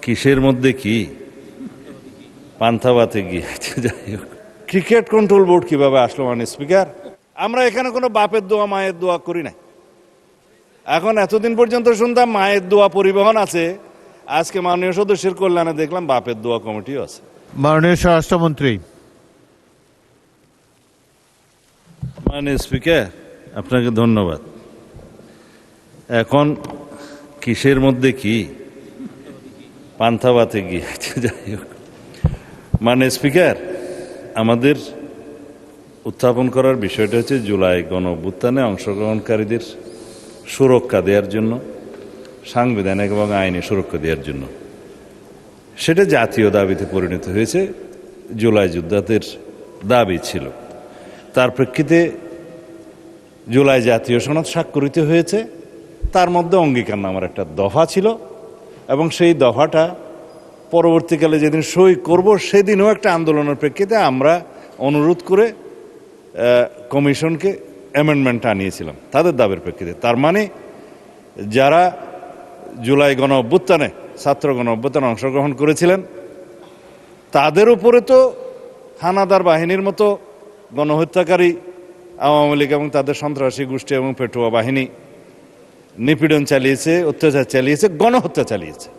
কিসের মধ্যে কি পান্থাবাতে গিয়ে যাই হোক, ক্রিকেট কন্ট্রোল বোর্ড কিভাবে আসলো মাননীয় স্পিকার? আমরা এখানে কোনো বাপের দোয়া মায়ের দোয়া করি না। এখন এতদিন পর্যন্ত শুনতাম মায়ের দোয়া পরিবহন আছে, আজকে মাননীয় সদস্যের কল্যাণে দেখলাম বাপের দোয়া কমিটিও আছে। মাননীয় স্বরাষ্ট্রমন্ত্রী। মাননীয় স্পিকার, আপনাকে ধন্যবাদ। এখন কিসের মধ্যে কি পান্থাবাতে গিয়ে যাই হোক, মাননীয় স্পিকার, আমাদের উত্থাপন করার বিষয়টা হচ্ছে জুলাই গণ-অভ্যুত্থানে অংশগ্রহণকারীদের সুরক্ষা দেওয়ার জন্য, সাংবিধানিক এবং আইনি সুরক্ষা দেওয়ার জন্য। সেটা জাতীয় দাবিতে পরিণত হয়েছে, জুলাই যোদ্ধাদের দাবি ছিল। তার প্রেক্ষিতে জুলাই জাতীয় সনদ স্বাক্ষরিত হয়েছে, তার মধ্যে অঙ্গীকারনামার একটা দফা ছিল এবং সেই দফাটা পরবর্তীকালে যেদিন সই করব সেদিনও একটা আন্দোলনের প্রেক্ষিতে আমরা অনুরোধ করে কমিশনকে অ্যামেন্ডমেন্ট আনিয়েছিলাম তাদের দাবির প্রেক্ষিতে। তার মানে যারা জুলাই গণ-অভ্যুত্থানে, ছাত্র গণ-অভ্যুত্থানে অংশগ্রহণ করেছিলেন তাদের উপরে তো হানাদার বাহিনীর মতো গণহত্যাকারী আওয়ামী লীগ এবং তাদের সন্ত্রাসী গোষ্ঠী এবং পেটুয়া বাহিনী নিপীড়ন চালিয়েছে, অত্যাচার চালিয়েছে, গণহত্যা চালিয়েছে।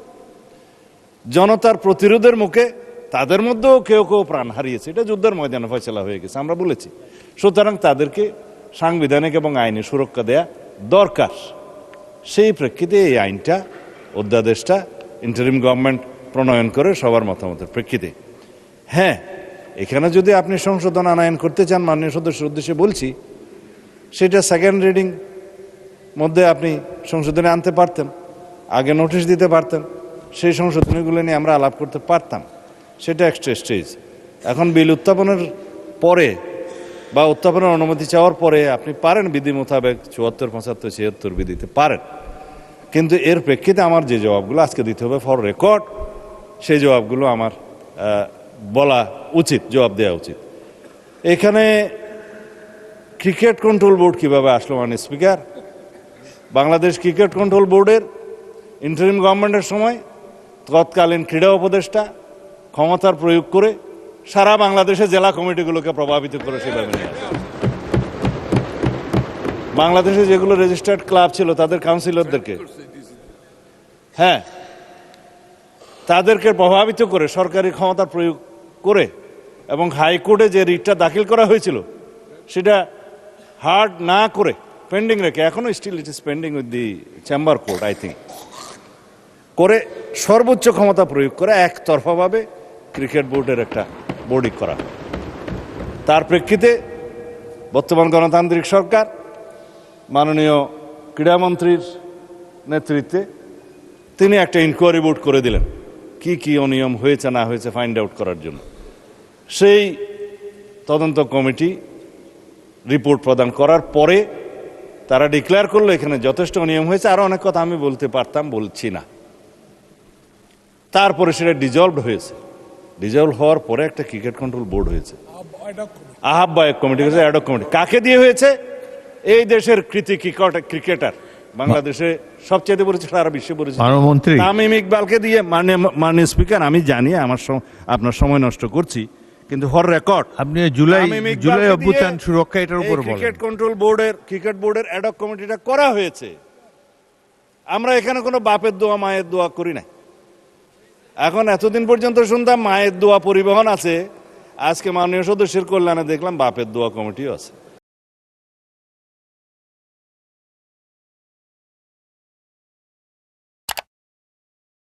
জনতার প্রতিরোধের মুখে তাদের মধ্যেও কেউ কেউ প্রাণ হারিয়েছে, এটা যুদ্ধের ময়দানে ফয়সালা হয়ে গেছে, আমরা বলেছি। সুতরাং তাদেরকে সাংবিধানিক এবং আইনি সুরক্ষা দেয়া দরকার। সেই প্রেক্ষিতে এই আইনটা, অধ্যাদেশটা ইন্টারিম গভর্নমেন্ট প্রণয়ন করে সবার মতামতের প্রেক্ষিতে। হ্যাঁ, এখানে যদি আপনি সংশোধন আনয়ন করতে চান, মাননীয় সদস্যের উদ্দেশ্যে বলছি, সেটা সেকেন্ড রিডিং মধ্যে আপনি সংশোধনে আনতে পারতেন, আগে নোটিশ দিতে পারতেন, সেই সংশোধনীগুলো নিয়ে আমরা আলাপ করতে পারতাম। সেটা এক্সট্রা স্টেজ। এখন বিল উত্থাপনের পরে বা উত্থাপনের অনুমতি চাওয়ার পরে আপনি পারেন বিধি মোতাবেক ৭৪, ৭৫, ৭৬ বিধিতে পারেন, কিন্তু এর প্রেক্ষিতে আমার যে জবাবগুলো আজকে দিতে হবে ফর রেকর্ড, সেই জবাবগুলো আমার বলা উচিত, জবাব দেওয়া উচিত। এখানে ক্রিকেট কন্ট্রোল বোর্ড কিভাবে আসলো মাননীয় স্পিকার? বাংলাদেশ ক্রিকেট কন্ট্রোল বোর্ডের ইন্টারিম গভর্নমেন্টের সময় তৎকালীন ক্রীড়া উপদেষ্টা ক্ষমতার প্রয়োগ করে সারা বাংলাদেশের জেলা কমিটিগুলোকে প্রভাবিত করে সেভাবে নিয়ে আসে। বাংলাদেশে যেগুলো রেজিস্টার্ড ক্লাব ছিল তাদের কাউন্সিলরদেরকে, হ্যাঁ, তাদেরকে প্রভাবিত করে সরকারি ক্ষমতার প্রয়োগ করে এবং হাইকোর্টে যে রিটটা দাখিল করা হয়েছিল সেটা হার্ড না করে পেন্ডিং রেখে, এখনো still it is pending with the chamber court I think, করে সর্বোচ্চ ক্ষমতা প্রয়োগ করে একতরফাভাবে ক্রিকেট বোর্ডের একটা বোর্ডিং করা। তার প্রেক্ষিতে বর্তমান গণতান্ত্রিক সরকার মাননীয় ক্রীড়ামন্ত্রীর নেতৃত্বে তিনি একটা ইনকোয়ারি বোর্ড করে দিলেন কি কি অনিয়ম হয়েছে না হয়েছে ফাইন্ড আউট করার জন্য। সেই তদন্ত কমিটি রিপোর্ট প্রদান করার পরে তারা ডিক্লেয়ার করলো এখানে যথেষ্ট অনিয়ম হয়েছে, আরো অনেক কথা আমি বলতে পারতাম, বলছি না। তারপরে সেটা ডিজলভড হয়েছে, ডিজলভ হওয়ার পরে একটা ক্রিকেট কন্ট্রোল বোর্ড হয়েছে, আহ্বায়ক কমিটি হয়েছে, অ্যাডক কমিটি। কাকে দিয়ে হয়েছে? এই দেশের কৃতি ক্রিকেটার, বাংলাদেশে সবচেয়ে পরিচিত, সারা বিশ্বে পরিচিত তামিম ইকবালকে দিয়ে। মাননীয় স্পিকার, আমি জানি আপনার সময় নষ্ট করছি, কিন্তু ফর রেকর্ড আপনি জুলাই অভ্যুত্থান সুরক্ষা এটার উপর বলেন। ক্রিকেট কন্ট্রোল বোর্ডের, ক্রিকেট বোর্ডের অ্যাডক কমিটিটা করা হয়েছে। আমরা এখানে কোনো বাপের দোয়া মায়ের দোয়া করি না। এখন এতদিন পর্যন্ত শুনতাম মায়ের দোয়া পরিবহন আছে, আজকে মাননীয় সদস্যের কল্যাণে দেখলাম বাপের দোয়া কমিটিও আছে।